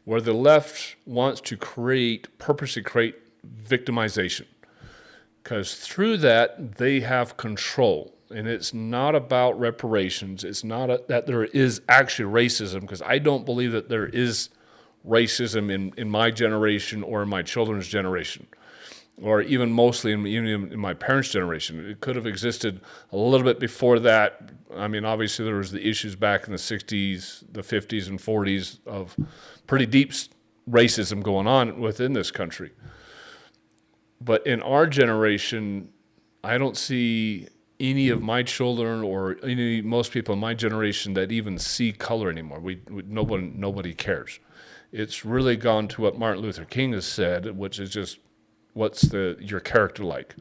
where the left wants to purposely create victimization. Because through that, they have control. And it's not about reparations. It's not that there is actually racism, because I don't believe that there is racism in my generation or in my children's generation, or even mostly even in my parents' generation. It could have existed a little bit before that. I mean, obviously there was the issues back in the 60s, the 50s, and 40s of pretty deep racism going on within this country. But in our generation, I don't see any of my children or most people in my generation that even see color anymore. Nobody cares. It's really gone to what Martin Luther King has said, which is just, what's your character like?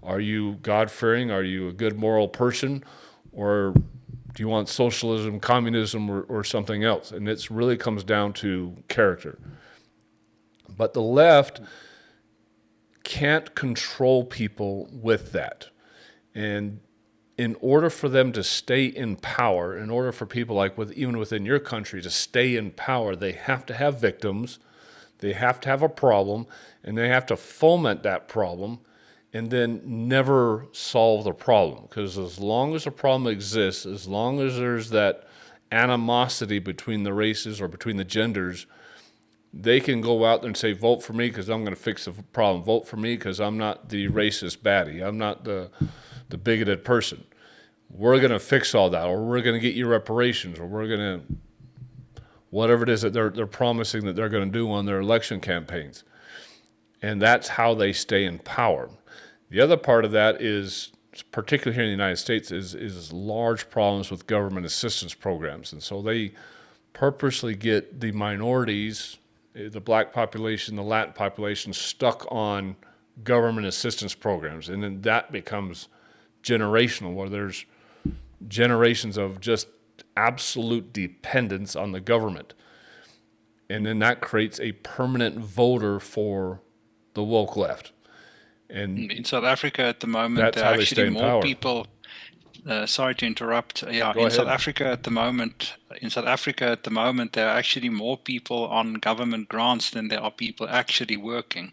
Are you God-fearing? Are you a good moral person? Or do you want socialism, communism, or something else? And it really comes down to character. But the left can't control people with that. And in order for them to stay in power, in order for people like even within your country to stay in power, they have to have victims, they have to have a problem, and they have to foment that problem and then never solve the problem. Because as long as a problem exists, as long as there's that animosity between the races or between the genders, they can go out there and say, vote for me because I'm going to fix the problem. Vote for me because I'm not the racist baddie. I'm not the bigoted person. We're going to fix all that, or we're going to get you reparations, or we're going to, whatever it is that they're promising that they're going to do on their election campaigns. And that's how they stay in power. The other part of that is, particularly here in the United States, is large problems with government assistance programs. And so they purposely get the minorities, the black population, the Latin population, stuck on government assistance programs. And then that becomes generational, where there's generations of just absolute dependence on the government. And then that creates a permanent voter for the woke left. And in South Africa at the moment, that's there are how they stay actually in more power. people. Sorry to interrupt. Yeah, Go in ahead. South Africa at the moment, there are actually more people on government grants than there are people actually working.